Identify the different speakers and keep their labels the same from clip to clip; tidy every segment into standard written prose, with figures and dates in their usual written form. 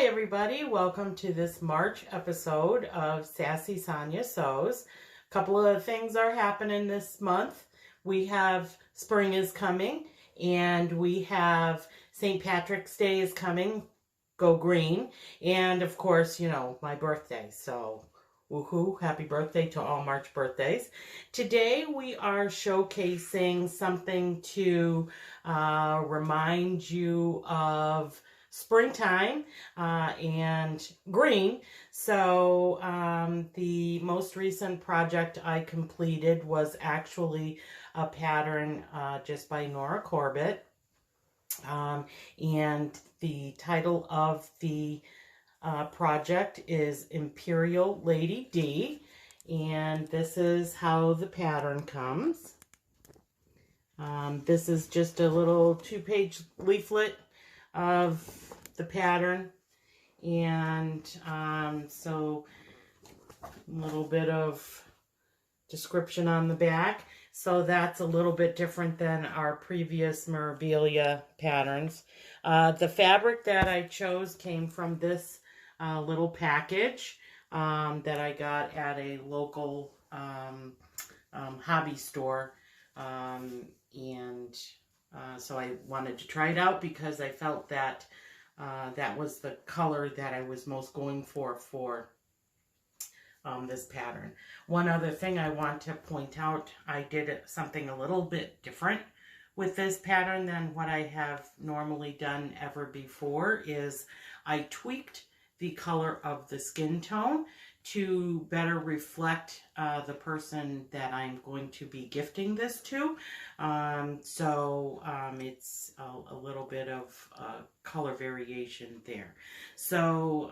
Speaker 1: everybody, welcome to this March episode of Sassy Sonya Sews. A couple of things are happening this month. We have spring is coming, and we have St. Patrick's Day is coming, go green, and of course, you know, my birthday, so woohoo, happy birthday to all March birthdays. Today we are showcasing something to remind you of springtime and green. So the most recent project I completed was actually a pattern just by Nora Corbett, and the title of the project is Imperial Lady D, and this is how the pattern comes. This is just a little 2-page leaflet of the pattern, and so a little bit of description on the back. So that's a little bit different than our previous memorabilia patterns. The fabric that I chose came from this little package that I got at a local hobby store, so I wanted to try it out because I felt that that was the color that I was most going for this pattern. One other thing I want to point out, I did something a little bit different with this pattern than what I have normally done ever before. Is I tweaked the color of the skin tone to better reflect the person that I'm going to be gifting this to. It's a little bit of color variation there. So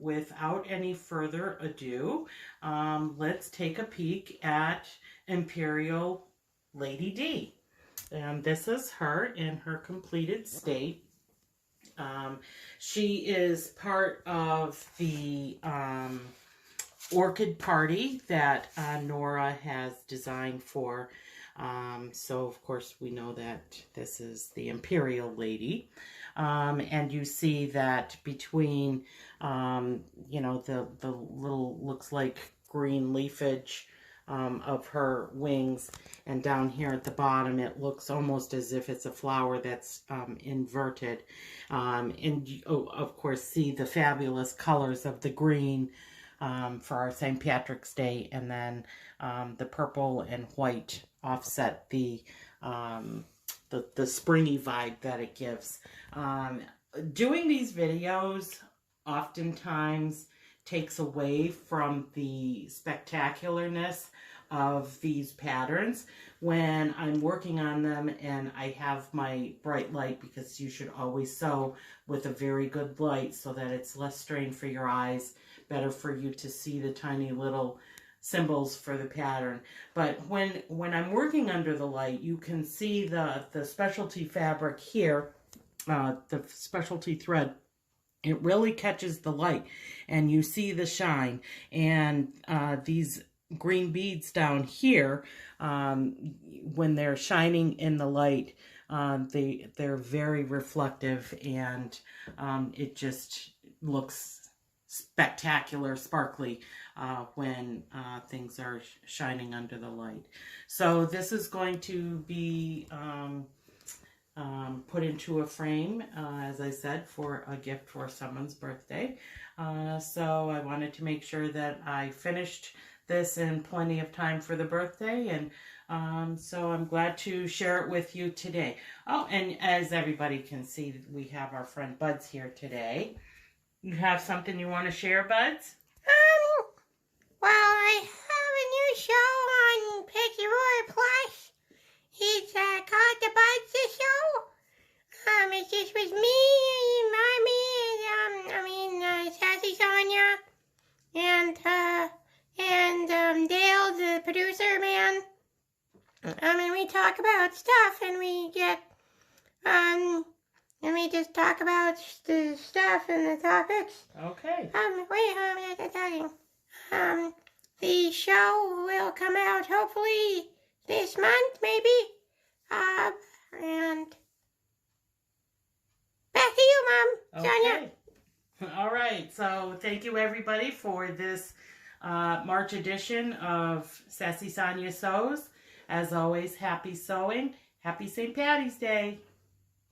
Speaker 1: without any further ado, let's take a peek at Imperial Lady D. And this is her in her completed state. She is part of the orchid party that Nora has designed for. So of course we know that this is the Imperial Lady. And you see that between, you know, the little, looks like green leafage of her wings, and down here at the bottom it looks almost as if it's a flower that's inverted. And you, of course, see the fabulous colors of the green for our St. Patrick's Day, and then the purple and white offset the springy vibe that it gives. Doing these videos oftentimes takes away from the spectacularness of these patterns when I'm working on them and I have my bright light, because you should always sew with a very good light so that it's less strain for your eyes, better for you to see the tiny little symbols for the pattern. But when I'm working under the light, you can see the specialty fabric here, the specialty thread. It really catches the light and you see the shine, and these green beads down here, when they're shining in the light, they're very reflective, and it just looks spectacular, sparkly when things are shining under the light. So this is going to be put into a frame, as I said, for a gift for someone's birthday. So I wanted to make sure that I finished this in plenty of time for the birthday, and so I'm glad to share it with you today. Oh, and as everybody can see, we have our friend Buds here today. You have something you want to share, Buds?
Speaker 2: Well, I have a new show on Pixie Roy Plus. It's called The Buds the Show. It's just with me, Mommy, Sassy Sonya, and Dale, the producer man. And we talk about stuff, and we get, and we just talk about the stuff and the topics.
Speaker 1: Okay.
Speaker 2: I'm not talking. The show will come out hopefully this month, maybe. And back to you, Mom.
Speaker 1: Okay.
Speaker 2: Sonya.
Speaker 1: All right, so thank you everybody for this March edition of Sassy Sonya Sews. As always, happy sewing. Happy St. Patty's Day.